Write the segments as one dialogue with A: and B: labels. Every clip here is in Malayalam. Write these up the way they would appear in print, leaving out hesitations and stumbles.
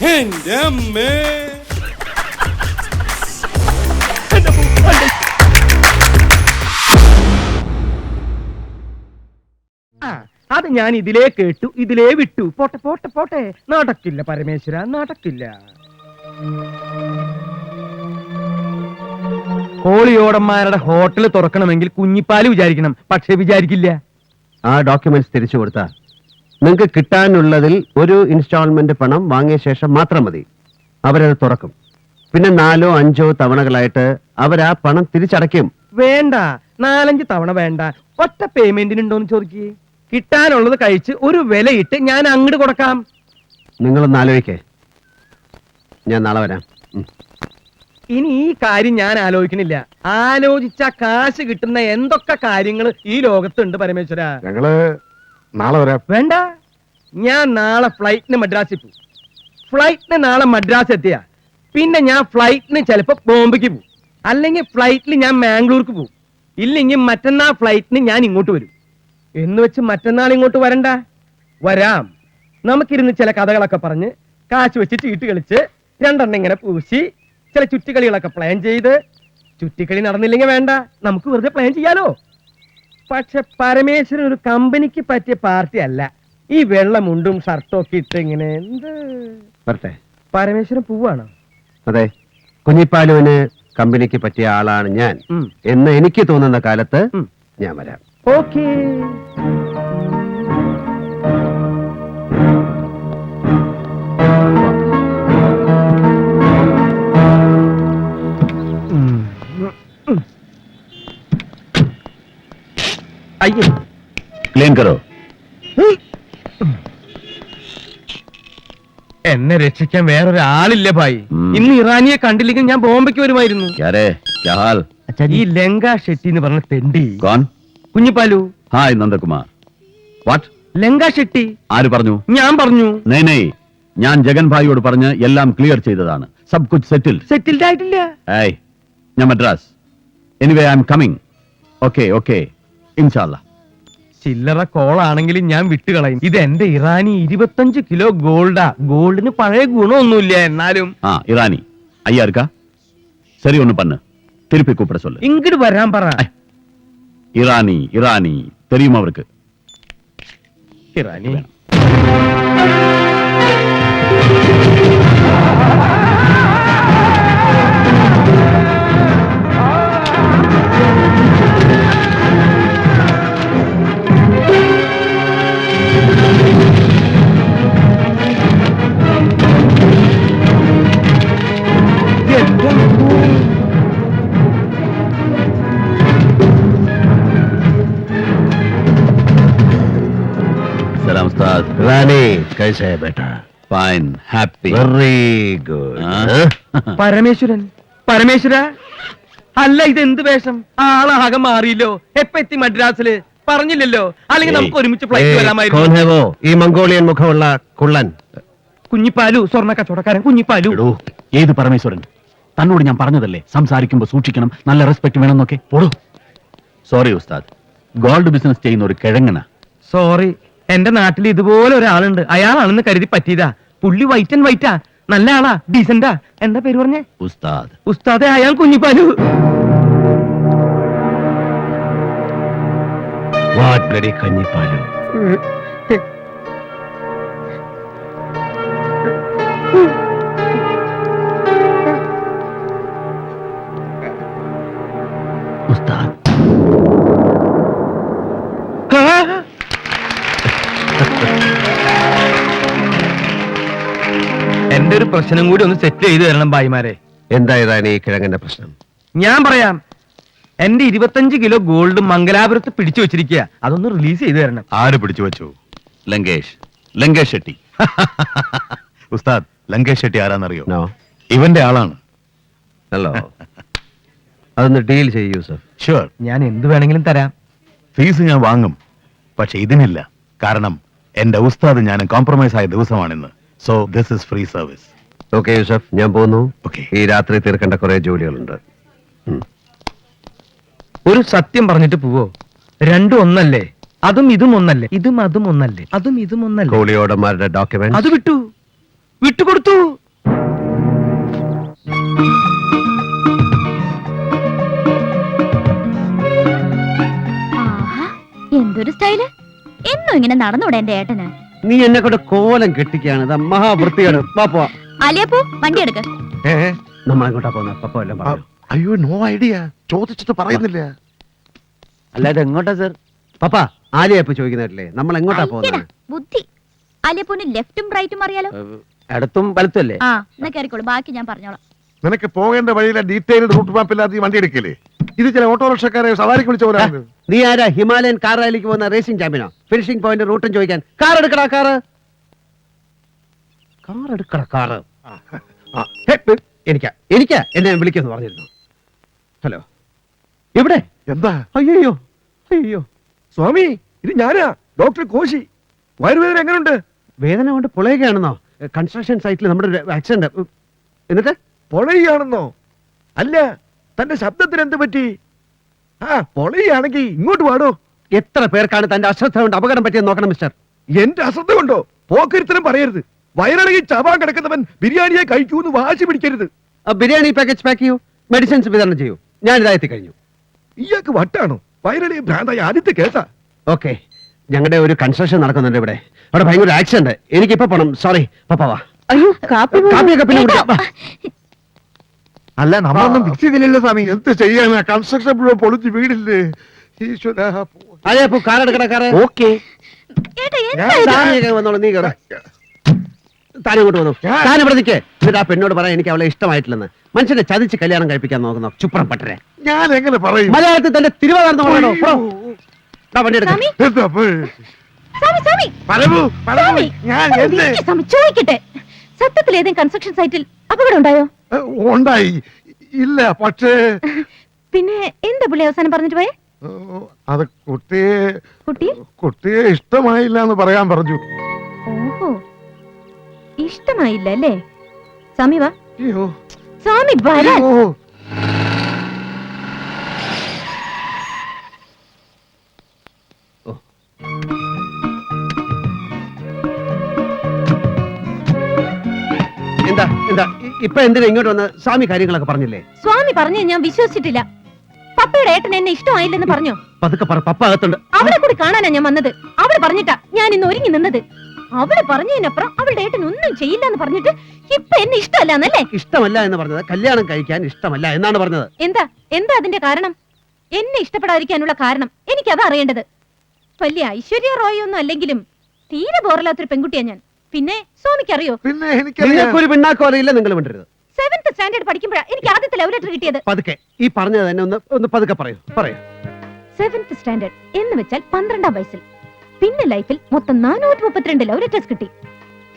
A: എന്റെ അമ്മേ.
B: അത് ഞാൻ ഇതിലേ കേട്ടു, ഇതിലേ വിട്ടു. പോട്ടെ പോട്ടെ പോട്ടെ, നടക്കില്ല പരമേശ്വര, നടക്കില്ല. കോളിയോടന്മാരുടെ ഹോട്ടൽ തുറക്കണമെങ്കിൽ കുഞ്ഞിപ്പാല് വിചാരിക്കണം, പക്ഷെ വിചാരിക്കില്ല.
C: ആ ഡോക്യുമെന്റ്സ് തിരിച്ചു കൊടുത്താൽ നിങ്ങൾക്ക് കിട്ടാനുള്ളതിൽ ഒരു ഇൻസ്റ്റാൾമെന്റ് പണം വാങ്ങിയ ശേഷം മാത്രം മതി. അവരത് തുറക്കും. പിന്നെ 4-5 തവണകളായിട്ട് അവരാ പണം തിരിച്ചടയ്ക്കും.
B: വേണ്ട, 4-5 തവണ വേണ്ട, ഒറ്റ പേയ്മെന്റിനുണ്ടോന്ന് ചോദിക്കേ. കിട്ടാനുള്ളത് കഴിച്ച് ഒരു വിലയിട്ട് ഞാൻ അങ്ങോട്ട് കൊടുക്കാം.
C: നിങ്ങളൊന്ന് ആലോചിക്കേ. ഞാൻ നാളെ വരാം.
B: ഇനി ഈ കാര്യം ഞാൻ ആലോചിക്കണില്ല. ആലോചിച്ച കാശ് കിട്ടുന്ന എന്തൊക്കെ കാര്യങ്ങൾ ഈ ലോകത്തുണ്ട് പരമേശ്വര.
D: ഞങ്ങള് നാളെ വരാം.
B: വേണ്ട, ഞാൻ നാളെ ഫ്ലൈറ്റിന് മദ്രാസിൽ പോകും. ഫ്ലൈറ്റിന് നാളെ മദ്രാസ് എത്തിയ പിന്നെ ഞാൻ ഫ്ലൈറ്റിന് ചിലപ്പോ ബോംബെക്ക് പോകും, അല്ലെങ്കിൽ ഫ്ലൈറ്റിൽ ഞാൻ മാംഗ്ലൂർക്ക് പോകും, ഇല്ലെങ്കിൽ മറ്റന്നാൾ ഫ്ലൈറ്റിന് ഞാൻ ഇങ്ങോട്ട് വരും. എന്ന് വെച്ച് മറ്റന്നാൾ ഇങ്ങോട്ട് വരണ്ട, വരാം. നമുക്കിരുന്ന് ചില കഥകളൊക്കെ പറഞ്ഞ് കാശ് വെച്ച് ചീട്ട് കളിച്ച് 2 ഇങ്ങനെ പൂശി ചില ചുറ്റിക്കളികളൊക്കെ പ്ലാൻ ചെയ്ത്, ചുറ്റിക്കളി നടന്നില്ലെങ്കിൽ വേണ്ട, നമുക്ക് വെറുതെ പ്ലാൻ ചെയ്യാലോ. പക്ഷെ പരമേശ്വരൻ ഒരു കമ്പനിക്ക് പറ്റിയ പാർട്ടി അല്ല. ഈ വെള്ളമുണ്ടും ഷർട്ടും ഒക്കെ ഇട്ട് ഇങ്ങനെ എന്ത്
C: വരട്ടെ.
B: പരമേശ്വരൻ പോവാണോ?
C: അതെ, കുഞ്ഞിപ്പാലുവിന് കമ്പനിക്ക് പറ്റിയ ആളാണ് ഞാൻ എന്ന് എനിക്ക് തോന്നുന്ന കാലത്ത് ഞാൻ വരാം.
B: ഓക്കേ. അയ്യോ,
D: ക്ലീൻ കറോ.
B: എന്നെ രക്ഷിക്കാൻ വേറൊരാളില്ല ഭായി. ഇന്ന് ഇറാനിയെ കണ്ടില്ലെങ്കിൽ ഞാൻ ബോംബെക്ക് വരുമായിരുന്നു. ഈ ലങ്ക ഷെട്ടി എന്ന് പറഞ്ഞ തെണ്ടി. കുഞ്ഞിപ്പാലു.
D: ഹായ് നന്ദകുമാർ. വാട്ട്?
B: ലങ്ക ഷെട്ടി.
D: ആര് പറഞ്ഞു?
B: ഞാൻ പറഞ്ഞു.
D: ഞാൻ ജഗൻ ഭായിയോട് പറഞ്ഞ് എല്ലാം ക്ലിയർ ചെയ്തതാണ്. സബ് കുച്ച്
B: സെറ്റിൽഡ് ആയിട്ടില്ല.
D: ഞാൻ Madras. Anyway I am coming. Okay okay, ഇൻഷാല്ലാ.
B: ചില്ലറ കോളാണെങ്കിലും ഞാൻ വിട്ടുകളയും. ഇത് എന്റെ ഇറാനി 25 കിലോ ഗോൾഡാ. ഗോൾഡിന് പഴയ ഗുണമൊന്നുമില്ല, എന്നാലും.
D: ഇറാനി അയ്യാർക്കാ ശരി ഒന്ന് പണ്ണ് തിരുപ്പി കൂപ്പിട சொல்லு.
B: ഇങ്ങോട്ട് വരാൻ പറ.
D: ഇറാനി ഇറാനി தெரியுமா അവർക്ക്?
B: ഇറാനി
C: रानी कैसे है बेटा?
D: Fine, happy,
C: very good.
B: Parameswaran. Parameswara അല്ല, ഇതെന്ത് വേഷം? ആളാകെ മാറിയില്ലോ. എപ്പ എത്തി മദ്രാസില്? പറഞ്ഞില്ലല്ലോ, അല്ലെങ്കിൽ നമുക്ക് ഒരുമിച്ച് ഫ്ലൈറ്റ് വരാമായിരുന്നു.
C: ഈ മംഗോളിയൻ മുഖമുള്ള കുള്ളൻ.
B: കുഞ്ഞിപ്പാലു, സ്വർണ്ണ കച്ചവടക്കാരൻ കുഞ്ഞിപ്പാലു.
D: ഏത് പരമേശ്വരൻ? തന്നോട് ഞാൻ പറഞ്ഞതല്ലേ സംസാരിക്കുമ്പോ സൂക്ഷിക്കണം, നല്ല റെസ്പെക്ട് വേണമെന്നൊക്കെ. സോറി ഉസ്താദ്, ഗോൾഡ് ബിസിനസ് ചെയ്യുന്ന ഒരു കിഴങ്ങന.
B: സോറി, എന്റെ നാട്ടിൽ ഇതുപോലെ ഒരാളുണ്ട്. അയാളാണെന്ന് കരുതി പറ്റിയതാ. പുള്ളി വൈറ്റ് ആൻഡ് വൈറ്റാ, നല്ല ആളാ, ഡീസന്റാ. എന്താ പേര് പറഞ്ഞേ?
D: ഉസ്താദ്.
B: ഉസ്താദെ, അയാൾ കുഞ്ഞിപ്പാലു.
C: What bloody Kunjippalu.
D: ഉസ്താദ്.
B: എന്റെ ഒരു പ്രശ്നം കൂടി ഒന്ന് സെറ്റ് ചെയ്ത് തരണം ഭായിമാരെ.
C: എന്തായതാണ് ഈ കിഴങ്ങന്റെ പ്രശ്നം?
B: ഞാൻ പറയാം. എന്റെ 25 കിലോ ഗോൾഡ് മംഗലാപുരത്ത് പിടിച്ചു വെച്ചിരിക്കുക. അതൊന്ന് റിലീസ് ചെയ്ത് തരണം.
D: ആര് പിടിച്ചു വെച്ചു? ലങ്കേഷ് ഷെട്ടി. ഉസ്താദ്, ലങ്കേഷ് ഷെട്ടി ആരാന്നറിയോ? ഇവന്റെ ആളാണ്.
C: ഹലോ, അതൊന്ന് ഡീൽ ചെയ്യൂ യൂസഫ്.
D: ഷുവർ,
B: ഞാൻ എന്ത് വേണമെങ്കിലും തരാം.
D: ഫീസ് ഞാൻ വാങ്ങും, പക്ഷെ ഇതിനില്ല. കാരണം എന്റെ ഉസ്താദ് ഞാൻ കോംപ്രമൈസ് ആയ ദിവസമാണിന്ന്. So this is free service.
C: Okay Yusuf, ഞാൻ പോകുന്നു.
D: Okay.
C: ഈ രാത്രി തീർക്കേണ്ട കുറെ ജോലികളുണ്ട്.
B: ഒരു സത്യം പറഞ്ഞിട്ട് പോവോ? രണ്ടും ഒന്നല്ലേ? അതും ഇതും ഒന്നല്ലേ? ഇതും അതും ഒന്നല്ലേ? അതും ഇതും ഒന്നല്ലേ?
C: കോളിയോടന്മാരുടെ ഡോക്യുമെന്റ്
B: അത് വിട്ടു. വിട്ടുകൊടുത്തു.
A: ആഹാ, എന്തൊരു സ്റ്റൈല്. എന്നും ഇങ്ങനെ നടന്നൂടെ എന്റെ ഏട്ടന്?
C: നീ എന്നെ കൊണ്ട് കോലം കെട്ടിക്കാണ്. ഇത് മഹാവൃത്തിയാണ്. വാ പോവാ.
A: അലിയപ്പോ വണ്ടി എടുക്ക.
C: നമ്മളെങ്ങോട്ടാ പോകുന്ന പപ്പ എല്ലാം പറഞ്ഞു.
E: അയ്യോ നോ ഐഡിയ, ചോദിച്ചിട്ട് പറയുന്നില്ല.
B: അല്ലാതെ എങ്ങോട്ടാ സർ?
C: പപ്പ ആലിയപ്പ ചോദിക്കുന്നില്ലേ നമ്മൾ എങ്ങോട്ടാ
A: അയ്യടാ,
C: പോകുന്നത്?
A: ബുദ്ധി. അലിയപ്പോന് ലെഫ്റ്റും റൈറ്റും അറിയാലോ.
B: ഇടത്തും വലത്തും അല്ലേ?
A: ആ, എന്നാ കയറിക്കോളൂ, ബാക്കി ഞാൻ പറഞ്ഞോളാം.
E: നിനക്ക് പോകേണ്ട വഴിയിലെ ഡീറ്റെയിൽഡ് റൂട്ട് മാപ്പ് ഇല്ലാതെ ഈ വണ്ടി എടുക്കില്ലേ? ഇത് ചില ഓട്ടോറിക്ഷക്കാരെ സവാരിക്ക് വിളിച്ച പോലെ.
C: നീ ആരാ ഹിമാലയൻ കാർ റാലിക്ക് പോകുന്ന റേസിംഗ് ചാമ്പ്യനോ? ഫിനിഷിംഗ് പോയിന്റ് റൂട്ടും ചോദിക്കാൻ. കാർ എടുക്കടാ, കാർ എടുക്കടാ, കാറ്. എനിക്കാ എന്നെ വിളിക്കുമെന്ന് പറഞ്ഞിരുന്നു. ഹലോ, എവിടെ?
E: എന്താ?
C: അയ്യോ അയ്യോ,
B: സ്വാമി, ഇത് ഞാനാ, ഡോക്ടർ കോശി. വയറുവേദന എങ്ങനെയുണ്ട്?
C: വേദന കൊണ്ട് പൊളയുകയാണെന്നോ? കൺസ്ട്രക്ഷൻ സൈറ്റിൽ നമ്മുടെ ഒരു ആക്സിഡന്റ്. എന്നിട്ട്
B: പൊളയാണെന്നോ? അല്ല, തന്റെ ശബ്ദത്തിന് എന്ത് പറ്റി? ആ, പൊളയാണെങ്കിൽ ഇങ്ങോട്ട് പാടോ.
C: എത്ര പേർക്കാണ് തന്റെ അശ്രദ്ധ കൊണ്ട് അപകടം പറ്റിയെന്ന് നോക്കണം മിസ്റ്റർ.
B: എന്റെ അശ്രദ്ധ കൊണ്ടോ? പോക്കരുത്തരം പറയരുത്. വയറിളകി ചാവാൻ കിടക്കുന്നവൻ ബിരിയാണിയെ കഴിക്കൂന്ന് വാശി പിടിക്കരുത്.
C: ബിരിയാണി പാക്കേജ് പാക്ക് ചെയ്യൂ, മെഡിസിൻസ് വിതരണം ചെയ്യൂ. ഞാൻ ഇതായെത്തി കഴിഞ്ഞു.
B: ഇയാൾക്ക് വട്ടാണോ? വയറിളകി ഭ്രാന്തായ ആദ്യത്തെ കേസാ.
C: ഓക്കെ, ഞങ്ങളുടെ ഒരു കൺസ്ട്രക്ഷൻ നടക്കുന്നുണ്ട് ഇവിടെ. അവിടെ ഭയങ്കര ആക്സിഡന്റ്. എനിക്കിപ്പോ പോണം. സോറി, പപ്പാവാ.
A: അയ്യോ,
C: കാപ്പിയൊക്കെ പിന്നെ കുടിക്കാം. വാ.
E: അല്ല നമ്മളൊന്നും ഫിക്സ് ചെയ്തില്ലല്ലോ സ്വാമി. എന്ത് ചെയ്യാനാ? കൺസ്ട്രക്ഷൻ മുഴുവൻ പൊളിച്ച് വീടില്ലേ ഈശ്വരാ.
C: അതെ, അപ്പൊ കാർ എടുക്കട, കാറ്.
E: ഓക്കെ,
A: ഏട്ടാ,
E: ഞാൻ
A: എന്താ ഇത്?
C: താനേ വന്നോളൂ, നീ കയറ. താൻ ഇങ്ങോട്ട് വന്നു. താൻ ഇവിടെ നിൽക്കേ. എന്നിട്ട് ആ പെണ്ണോട് പറയാൻ എനിക്ക് അവളെ ഇഷ്ടമായിട്ടില്ലെന്ന്. മനുഷ്യനെ ചതിച്ച് കല്യാണം കഴിപ്പിക്കാൻ നോക്കുന്നു ചുപ്രം പട്ടരെ.
E: ഞാൻ എങ്ങനെ പറയും?
C: മലയാളത്തിൽ തന്റെ തിരുവാതിർന്ന് പറയണോ? വണ്ടി എടുക്കാം.
A: സ്വാമി,
E: എന്താ പോയി?
A: സ്വാമി, സ്വാമി,
E: പറവൂ, പറവൂ.
A: സ്വാമി,
E: ഞാൻ
A: ഒന്ന്
E: എന്ത്
A: നിൽക്ക് സ്വാമി, ചോദിക്കട്ടെ. സത്യത്തിൽ ഏതെങ്കിലും കൺസ്ട്രക്ഷൻ സൈറ്റിൽ അപകടം ഉണ്ടായോ?
E: ഉണ്ടായി? ഇല്ല, പക്ഷേ
A: പിന്നെ എന്താ പുള്ളി അവസാനം പറഞ്ഞിട്ട് പോയെ?
E: അത് കുട്ടിയെ
A: കുട്ടി
E: കുട്ടിയെ ഇഷ്ടമായില്ല എന്ന് പറയാൻ പറഞ്ഞു.
A: ഓഹോ, ഇഷ്ടമായില്ല അല്ലേ? സ്വാമി വാ.
E: അയ്യോ,
A: സ്വാമി വരാൻ.
E: അയ്യോ.
C: എന്താ എന്താ ഇപ്പൊ എന്തിനാ ഇങ്ങോട്ട് വന്ന്? സ്വാമി കാര്യങ്ങളൊക്കെ പറഞ്ഞില്ലേ?
A: സ്വാമി പറഞ്ഞു, ഞാൻ വിശ്വസിച്ചിട്ടില്ല. പപ്പയുടെ ഏട്ടൻ എന്നെ ഇഷ്ടമായില്ലെന്ന് പറഞ്ഞു.
C: പതുക്കെ പറ, പപ്പ അകത്തുണ്ട്.
A: അവളെ കൂടി കാണാനാ ഞാൻ വന്നത്. അവള് പറഞ്ഞിട്ടാ ഞാൻ ഇന്ന് ഒരുങ്ങി നിന്നത്. അവള് പറഞ്ഞതിനപ്പുറം അവളുടെ ഏട്ടൻ ഒന്നും ചെയ്യില്ലെന്ന് പറഞ്ഞിട്ട് ഇപ്പൊ എന്നെ ഇഷ്ടമല്ലാന്നല്ലേ?
C: ഇഷ്ടമല്ല എന്ന് പറഞ്ഞത് കല്യാണം കഴിക്കാൻ ഇഷ്ടമല്ല എന്നാണ് പറഞ്ഞത്.
A: എന്താ എന്താ അതിന്റെ കാരണം? എന്നെ ഇഷ്ടപ്പെടാതിരിക്കാനുള്ള കാരണം എനിക്കതാ അറിയേണ്ടത്. വലിയ ഐശ്വര്യ റോയ് ഒന്നും അല്ലെങ്കിലും തീരെ ബോറല്ലാത്തൊരു പെൺകുട്ടിയാ ഞാൻ. പിന്നെ സ്വാമിക്ക് അറിയോ?
E: പിന്നെ എനിക്കറിയാം.
C: നിങ്ങൾക്കൊരു പിണ്ണാക്കോ അറിയില്ല, നിങ്ങൾ വിണ്ടരുത്.
A: 7th സ്റ്റാൻഡേർഡ് പഠിക്കുമ്പോഴാ എനിക്ക് ആദ്യത്തെ ലവ് ലെറ്റർ കിട്ടിയത്.
C: പതുക്കെ ഈ പറഞ്ഞത് തന്നെ ഒന്ന് പതുക്കെ പറയൂ.
A: 7th സ്റ്റാൻഡേർഡ് എന്ന് വെച്ചാൽ 12ാം വയസ്സിൽ. പിന്നെ ലൈഫിൽ മൊത്തം 432 ലവ് ലെറ്റേഴ്സ് കിട്ടി.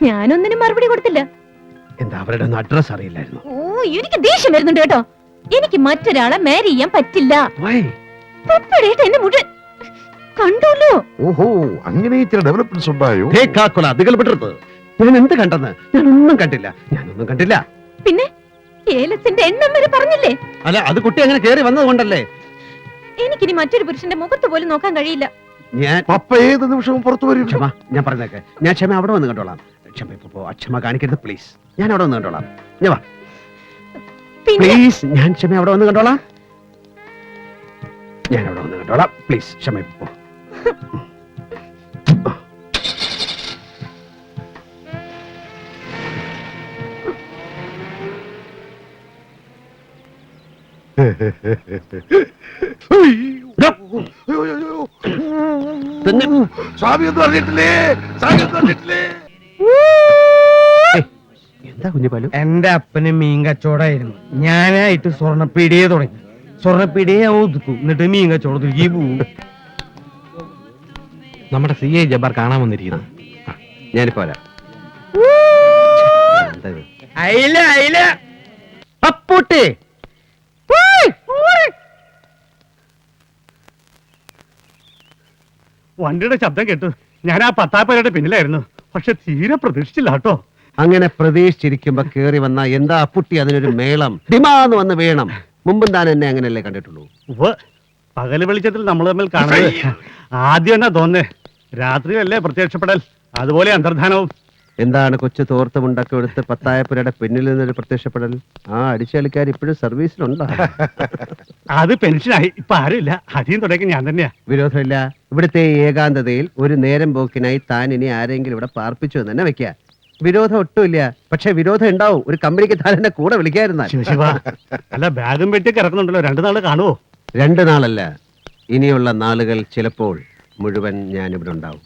A: ഞാനൊന്നിനും മറുപടി കൊടുത്തില്ല.
C: എന്താ അവരുടെ ഒന്നും അഡ്രസ് അറിയില്ലായിരുന്നു?
A: ഓ, എനിക്ക് ദേഷ്യം വരുന്നുണ്ട് കേട്ടോ. എനിക്ക് മറ്റൊരാളെ മാരി ചെയ്യാൻ പറ്റില്ല.
C: Why?
A: പപ്പടേട്ട് എന്നെ മുഴുവൻ കണ്ടല്ലോ.
E: ഓഹോ, അങ്ങനെ ചില ഡെവലപ്മെന്റ്സ് ഉണ്ടായോ?
C: ഹേ കാക്കുല, അതികൾ വിടരുത്. ഞാൻ എന്ത് കണ്ടെന്ന്? ഞാനൊന്നും കണ്ടില്ല.
A: പിന്നെ ഏലത്തിന്റെ എണ്ണം വരെ പറഞ്ഞില്ലേ?
C: അല്ല, അത് കുട്ടി അങ്ങനെ കേറി വന്നത് കൊണ്ടല്ലേ.
A: എനിക്കിനി മറ്റൊരു പുരുഷന്റെ മുഖത്ത് പോലും നോക്കാൻ കഴിയില്ല.
C: ഞാൻ
E: പപ്പ ഏത് നിമിഷവും പുറത്തു വരും.
C: ക്ഷമ, ഞാൻ പറഞ്ഞേക്കെ. ഞാൻ ക്ഷമ അവിടെ വന്ന് കണ്ടോളാം. ക്ഷമ ഇപ്പൊ ക്ഷമ കാണിക്കരുത് പ്ലീസ്. ഞാൻ അവിടെ വന്ന് കണ്ടോളാം. ഞാൻ വാ
A: പിന്നെ
C: പ്ലീസ്. ഞാൻ ക്ഷമ അവിടെ വന്ന് കണ്ടോളാം. പ്ലീസ് ക്ഷമ ഇപ്പൊ. തന്നെ
E: സ്വാമി ഒന്നും അറിഞ്ഞിട്ടില്ലേ? സ്വാമി ഒന്നും അറിഞ്ഞിട്ടില്ലേ?
C: എന്താ കുഞ്ഞുപാലു?
B: എന്റെ അപ്പന് മീൻ കച്ചവടമായിരുന്നു. ഞാനായിട്ട് സ്വർണ്ണപ്പീടിയെ തുടങ്ങി. സ്വർണ്ണപ്പീടിയെ ഒതുക്കും, എന്നിട്ട് മീൻ കച്ചവടത്തിലേക്ക് പോവും.
D: നമ്മുടെ CI ജബ്ബാർ കാണാൻ വന്നിരിക്കുന്നു.
C: ഞാനിപ്പോ വരാം. എന്താ ഇത്?
B: അയില
C: അപ്പൂട്ടി,
F: വണ്ടിയുടെ ശബ്ദം കേട്ടു. ഞാൻ ആ പത്താപ്പേരുടെ പിന്നിലായിരുന്നു. പക്ഷെ തീരെ പ്രതീക്ഷിച്ചില്ല കേട്ടോ.
C: അങ്ങനെ പ്രതീക്ഷിച്ചിരിക്കുമ്പോ കേറി വന്ന എന്താ അപ്പുട്ടി അതിനൊരു മേളം ഡിമാന്ന് വന്ന് വീണം. മുമ്പും താൻ എന്നെ അങ്ങനെയല്ലേ കണ്ടിട്ടുള്ളൂ.
F: ഉവ്വ്, പകല് വെളിച്ചത്തിൽ നമ്മൾ തമ്മിൽ കാണുന്നത് ആദ്യം എന്നാ തോന്നേ. രാത്രിയല്ലേ പ്രത്യക്ഷപ്പെടൽ, അതുപോലെ അന്തർധാനവും.
C: എന്താണ് കൊച്ചു തോർത്തുമുണ്ടൊക്കെ എടുത്ത് പത്തായപ്പുരയുടെ പിന്നിൽ നിന്നൊരു പ്രത്യക്ഷപ്പെടൽ? ആ അടിച്ചുകളിക്കാർ ഇപ്പോഴും സർവീസിലുണ്ടോ?
F: അത് പെൻഷനായി ഇപ്പൊ ആരുമില്ല. അധികം തുടങ്ങി ഞാൻ തന്നെയാ.
C: വിരോധമില്ല. ഇവിടുത്തെ ഈ ഏകാന്തതയിൽ ഒരു നേരം പോക്കിനായി താൻ ഇനി ആരെങ്കിലും ഇവിടെ പാർപ്പിച്ചു എന്ന് തന്നെ വെക്കുക. വിരോധം ഒട്ടുമില്ല. പക്ഷെ വിരോധം ഉണ്ടാവും. ഒരു കമ്പനിക്ക് താൻ എന്നെ കൂടെ വിളിക്കാതിരുന്നാൽ.
F: ശിവ അല്ല, ബാഗും പെട്ടിയൊക്കെ ഇറക്കുന്നുണ്ടല്ലോ. 2 നാള് കാണുവോ?
C: 2 നാളല്ല, ഇനിയുള്ള നാളുകൾ ചിലപ്പോൾ മുഴുവൻ ഞാനിവിടെ ഉണ്ടാവും.